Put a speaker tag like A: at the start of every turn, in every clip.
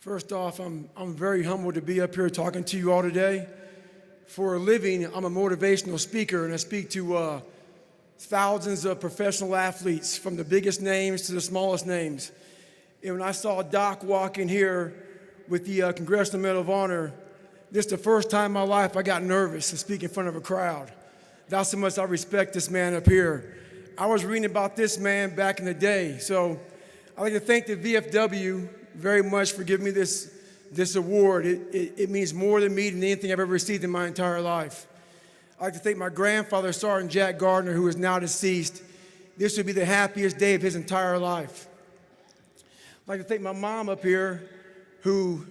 A: First off, I'm very humbled to be up here talking to you all today. For a living, I'm a motivational speaker, and I speak to thousands of professional athletes, from the biggest names to the smallest names. And when I saw Doc walk in here with the Congressional Medal of Honor, this is the first time in my life I got nervous to speak in front of a crowd. That's how much I respect this man up here. I was reading about this man back in the day, so I'd like to thank the VFW very much for giving me this award. It means more to me than anything I've ever received in my entire life. I'd like to thank my grandfather, Sergeant Jack Gardner, who is now deceased. This would be the happiest day of his entire life. I'd like to thank my mom up here, who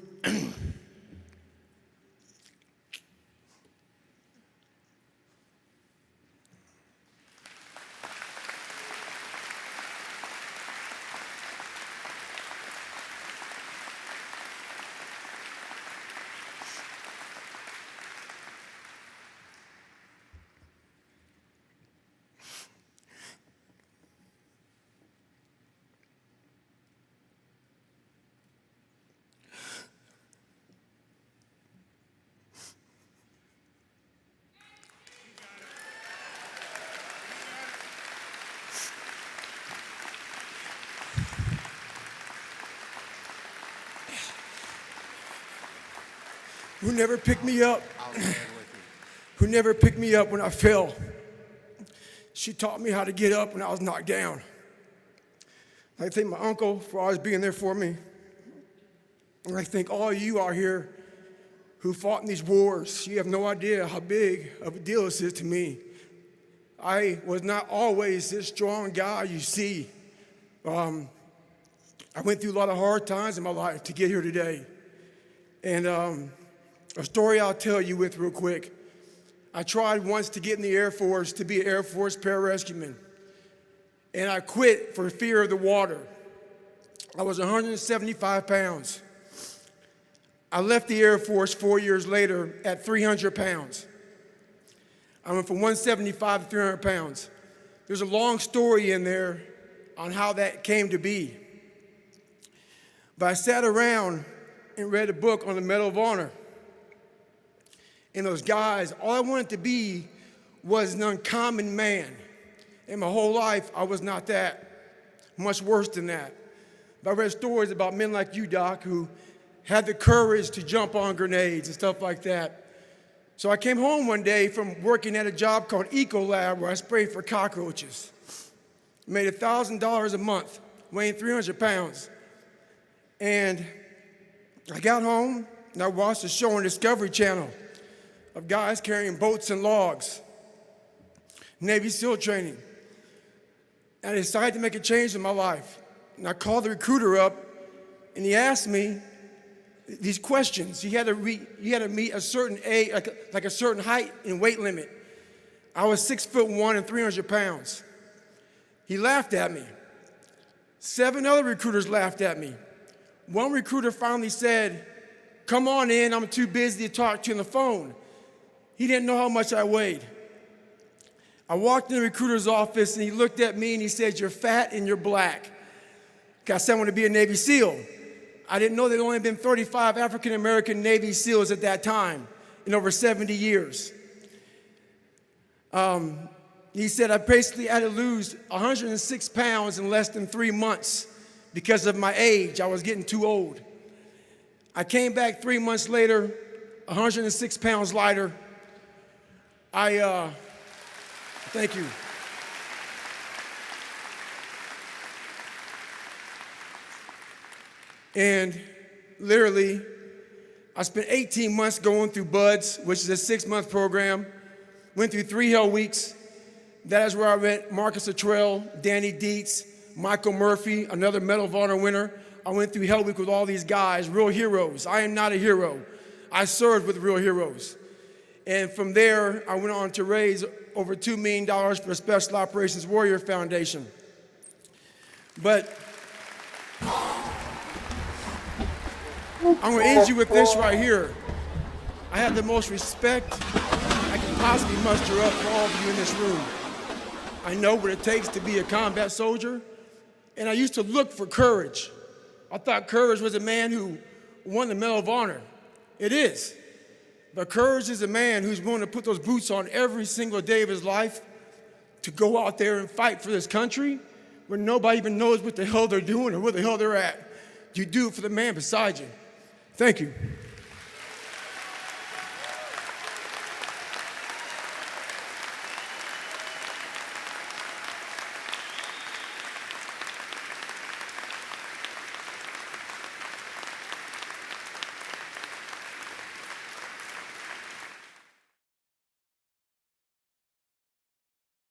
A: never picked me up, who never picked me up when I fell. She taught me how to get up when I was knocked down. I thank my uncle for always being there for me. And I thank all of you out here who fought in these wars. You have no idea how big of a deal this is to me. I was not always this strong guy you see. I went through a lot of hard times in my life to get here today. And a story I'll tell you with real quick. I tried once to get in the Air Force to be an Air Force pararescueman. And I quit for fear of the water. I was 175 pounds. I left the Air Force 4 years later at 300 pounds. I went from 175 to 300 pounds. There's a long story in there on how that came to be. But I sat around and read a book on the Medal of Honor. And those guys, all I wanted to be was an uncommon man. And my whole life, I was not that. Much worse than that. But I read stories about men like you, Doc, who had the courage to jump on grenades and stuff like that. So I came home one day from working at a job called Ecolab, where I sprayed for cockroaches. Made $1,000 a month, weighing 300 pounds. And I got home and I watched a show on Discovery Channel of guys carrying boats and logs, Navy SEAL training. And I decided to make a change in my life. And I called the recruiter up, and he asked me these questions. You had to meet a certain age, like a certain height and weight limit. I was 6'1" and 300 pounds. He laughed at me. 7 other recruiters laughed at me. One recruiter finally said, "Come on in, I'm too busy to talk to you on the phone." He didn't know how much I weighed. I walked in the recruiter's office and he looked at me and he said, "You're fat and you're black." I said I wanted to be a Navy SEAL. I didn't know there had only been 35 African-American Navy SEALs at that time in over 70 years. He said I basically had to lose 106 pounds in less than 3 months because of my age. I was getting too old. I came back 3 months later, 106 pounds lighter. Thank you. And literally, I spent 18 months going through BUDS, which is a 6-month program. Went through 3 hell weeks. That is where I met Marcus Luttrell, Danny Dietz, Michael Murphy, another Medal of Honor winner. I went through hell week with all these guys, real heroes. I am not a hero. I served with real heroes. And from there, I went on to raise over $2 million for the Special Operations Warrior Foundation. But I'm going to end you with this right here. I have the most respect I can possibly muster up for all of you in this room. I know what it takes to be a combat soldier, and I used to look for courage. I thought courage was a man who won the Medal of Honor. It is. But courage is a man who's willing to put those boots on every single day of his life to go out there and fight for this country when nobody even knows what the hell they're doing or where the hell they're at. You do it for the man beside you. Thank you.